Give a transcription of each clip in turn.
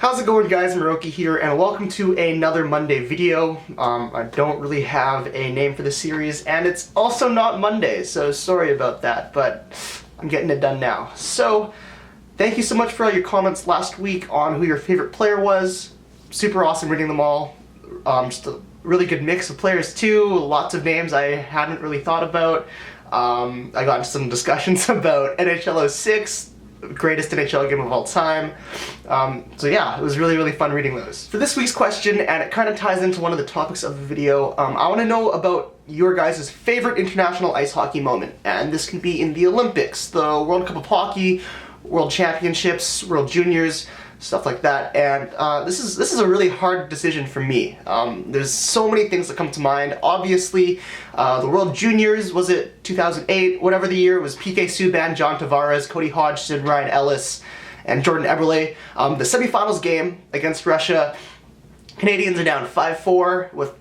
How's it going, guys? Miroki here, and welcome to another Monday video. I don't really have a name for the series, and it's also not Monday, so sorry about that, but I'm getting it done now. So, thank you so much for all your comments last week on who your favorite player was. Super awesome reading them all. Just a really good mix of players too, lots of names I hadn't really thought about. I got into some discussions about NHL 06, greatest NHL game of all time. So yeah, it was really fun reading those. For this week's question, and it kind of ties into one of the topics of the video, I want to know about your guys' favorite international ice hockey moment. And this can be in the Olympics, the World Cup of Hockey, World Championships, World Juniors, stuff like that. And this is a really hard decision for me. There's so many things that come to mind. Obviously, the World Juniors, was it 2008? Whatever the year, it was PK Subban, John Tavares, Cody Hodgson, Ryan Ellis, and Jordan Eberle. The semifinals game against Russia, Canadians are down 5-4 with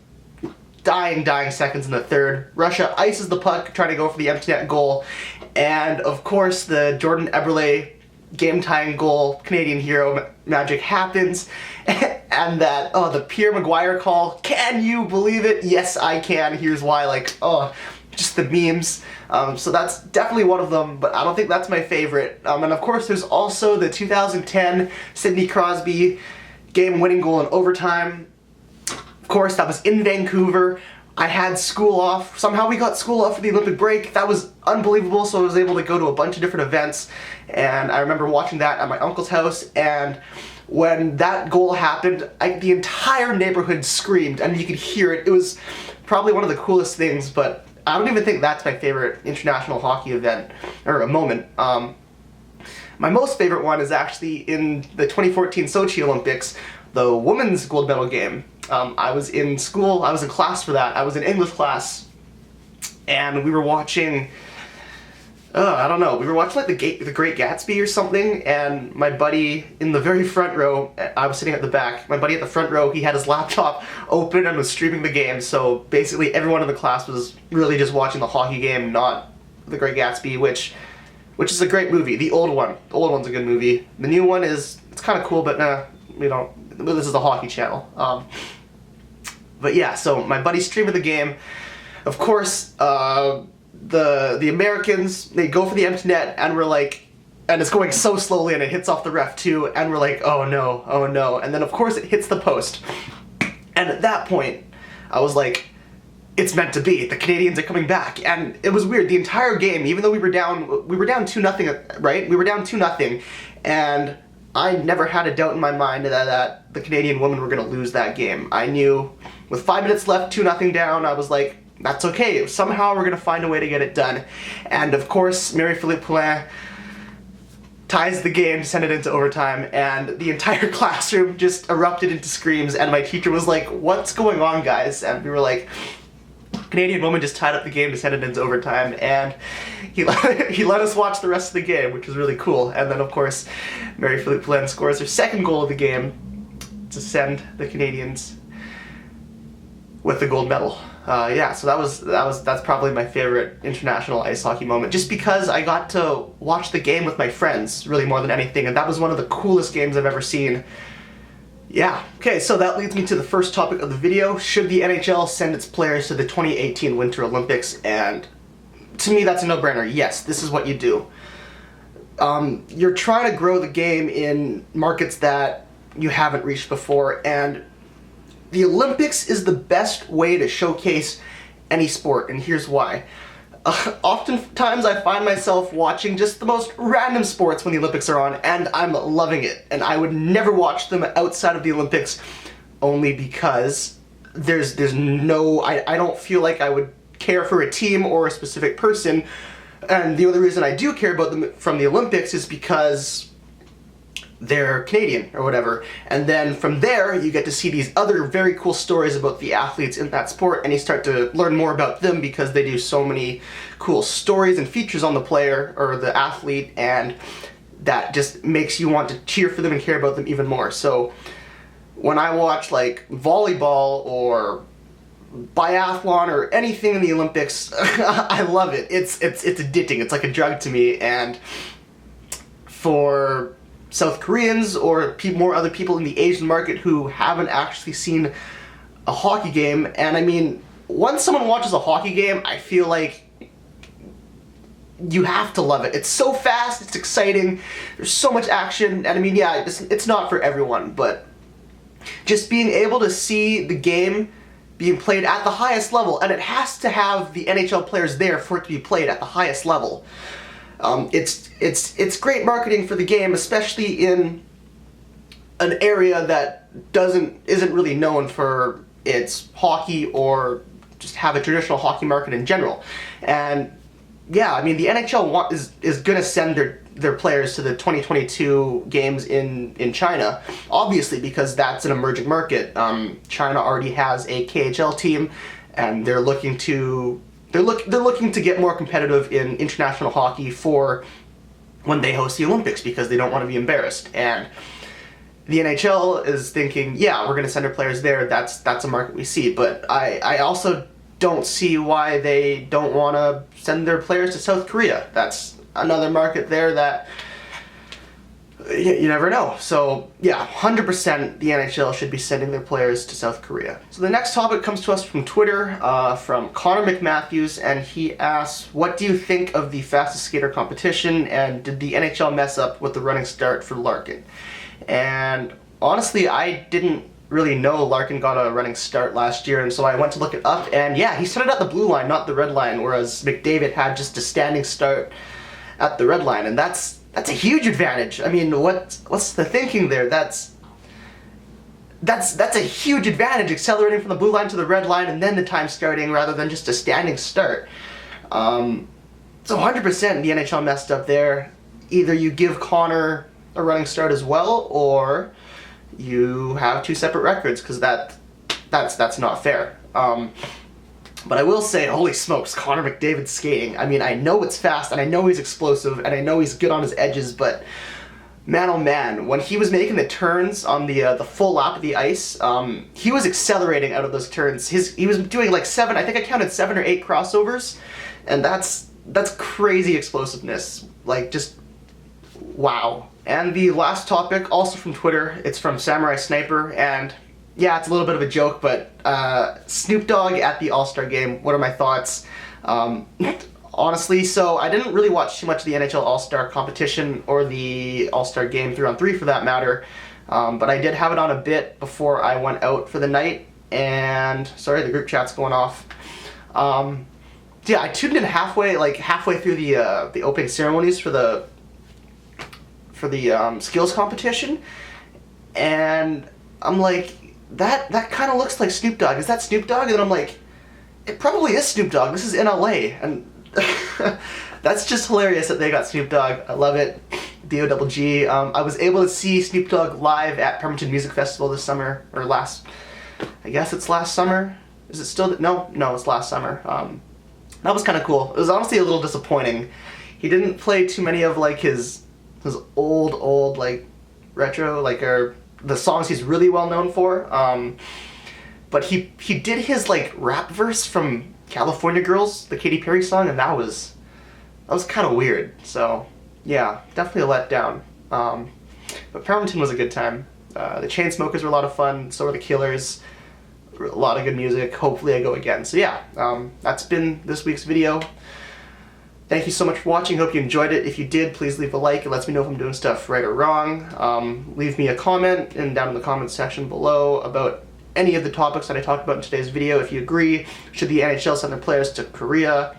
dying seconds in the third. Russia ices the puck, trying to go for the empty net goal. And of course, the Jordan Eberle game-tying goal, Canadian hero magic happens, and that, the Pierre Maguire call, can you believe it? Yes, I can. Here's why, just the memes. So that's definitely one of them, but I don't think that's my favorite. And of course, there's also the 2010 Sidney Crosby game-winning goal in overtime. Of course, that was in Vancouver. I had school off. Somehow we got school off for the Olympic break. That was unbelievable, so I was able to go to a bunch of different events, and I remember watching that at my uncle's house, and when that goal happened, the entire neighborhood screamed, and you could hear it. It was probably one of the coolest things, but I don't even think that's my favorite international hockey event, or a moment. My most favorite one is actually in the 2014 Sochi Olympics, the women's gold medal game. I was in school, I was in class for that. I was in English class, and we were watching, I don't know, we were watching The Great Gatsby or something, and my buddy in the very front row, I was sitting at the back, my buddy at the front row, he had his laptop open and was streaming the game, so basically everyone in the class was really just watching the hockey game, not The Great Gatsby, which is a great movie. The old one's a good movie. The new one it's kind of cool, but nah, this is the hockey channel. But yeah, so my buddy's streaming the game. Of course, the Americans, they go for the empty net, and we're like, and it's going so slowly, and it hits off the ref too, and we're like, oh no. And then of course it hits the post. And at that point, I was like, it's meant to be. The Canadians are coming back. And it was weird. The entire game, even though we were down 2-0, right? We were down 2-0, and I never had a doubt in my mind that the Canadian women were going to lose that game. I knew with 5 minutes left, 2-0 down, I was like, that's okay. Somehow we're going to find a way to get it done. And of course, Marie-Philippe Poulin ties the game to send it into overtime, and the entire classroom just erupted into screams, and my teacher was like, what's going on, guys? And we were like, Canadian woman just tied up the game to send it into overtime, and he let us watch the rest of the game, which was really cool. And then of course, Marie-Philippe Poulin scores her second goal of the game to send the Canadians with the gold medal. Yeah, so that's probably my favorite international ice hockey moment, just because I got to watch the game with my friends really more than anything, and that was one of the coolest games I've ever seen. Yeah. Okay, so that leads me to the first topic of the video. Should the NHL send its players to the 2018 Winter Olympics? And to me, that's a no-brainer. Yes, this is what you do. You're trying to grow the game in markets that you haven't reached before, and the Olympics is the best way to showcase any sport, and here's why. Oftentimes I find myself watching just the most random sports when the Olympics are on, and I'm loving it. And I would never watch them outside of the Olympics, only because there's no, I don't feel like I would care for a team or a specific person. And the only reason I do care about them from the Olympics is because they're Canadian or whatever. And then from there, you get to see these other very cool stories about the athletes in that sport, and you start to learn more about them because they do so many cool stories and features on the player or the athlete, and that just makes you want to cheer for them and care about them even more. So when I watch like volleyball or biathlon or anything in the Olympics, I love it. It's addicting. It's like a drug to me. And for South Koreans or more other people in the Asian market who haven't actually seen a hockey game. And I mean, once someone watches a hockey game, I feel like you have to love it. It's so fast, it's exciting, there's so much action, and I mean, yeah, it's not for everyone, but just being able to see the game being played at the highest level, and it has to have the NHL players there for it to be played at the highest level. It's great marketing for the game, especially in an area that isn't really known for its hockey or just have a traditional hockey market in general. And yeah, I mean, the NHL is going to send their players to the 2022 games in China, obviously, because that's an emerging market. China already has a KHL team, and they're looking to get more competitive in international hockey for when they host the Olympics, because they don't want to be embarrassed. And the NHL is thinking, yeah, we're going to send our players there. That's a market we see. But I also don't see why they don't want to send their players to South Korea. That's another market there that you never know. So yeah, 100% the NHL should be sending their players to South Korea. So the next topic comes to us from Twitter, from Connor McMatthews, and he asks, what do you think of the fastest skater competition, and did the NHL mess up with the running start for Larkin? And honestly, I didn't really know Larkin got a running start last year, and so I went to look it up, and yeah, he started at the blue line, not the red line, whereas McDavid had just a standing start at the red line, and that's a huge advantage. I mean, what's the thinking there? That's a huge advantage, accelerating from the blue line to the red line and then the time starting rather than just a standing start. So 100% the NHL messed up there. Either you give Connor a running start as well, or you have two separate records, because that's not fair. But I will say, holy smokes, Connor McDavid's skating. I mean, I know it's fast, and I know he's explosive, and I know he's good on his edges, but man, oh man, when he was making the turns on the full lap of the ice, he was accelerating out of those turns. He was doing like I think I counted 7 or 8 crossovers, and that's crazy explosiveness. Like, just wow. And the last topic, also from Twitter, it's from Samurai Sniper, and yeah, it's a little bit of a joke, but Snoop Dogg at the All-Star Game, what are my thoughts? Honestly, so I didn't really watch too much of the NHL All-Star competition, or the All-Star Game 3-on-3 for that matter, but I did have it on a bit before I went out for the night, and sorry, the group chat's going off. Yeah, I tuned in halfway through the opening ceremonies for the skills competition, and I'm like, that kind of looks like Snoop Dogg. Is that Snoop Dogg? And then I'm like, it probably is Snoop Dogg. This is in LA, and that's just hilarious that they got Snoop Dogg. I love it. D-O-double-G. I was able to see Snoop Dogg live at Permian Music Festival this summer, or I guess it's last summer. Is it still? No, it's last summer. That was kind of cool. It was honestly a little disappointing. He didn't play too many of like his old like retro, like, or the songs he's really well known for, but he did his like rap verse from California Girls, the Katy Perry song, and that was kind of weird. So yeah, definitely a letdown. But Permian was a good time. The Chainsmokers were a lot of fun, so were the Killers. A lot of good music. Hopefully I go again. So yeah, that's been this week's video. Thank you so much for watching. Hope you enjoyed it. If you did, please leave a like. It lets me know if I'm doing stuff right or wrong. Leave me a comment down in the comments section below about any of the topics that I talked about in today's video. If you agree, should the NHL send their players to Korea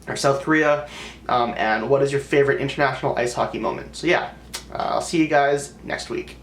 or South Korea? And what is your favorite international ice hockey moment? So yeah, I'll see you guys next week.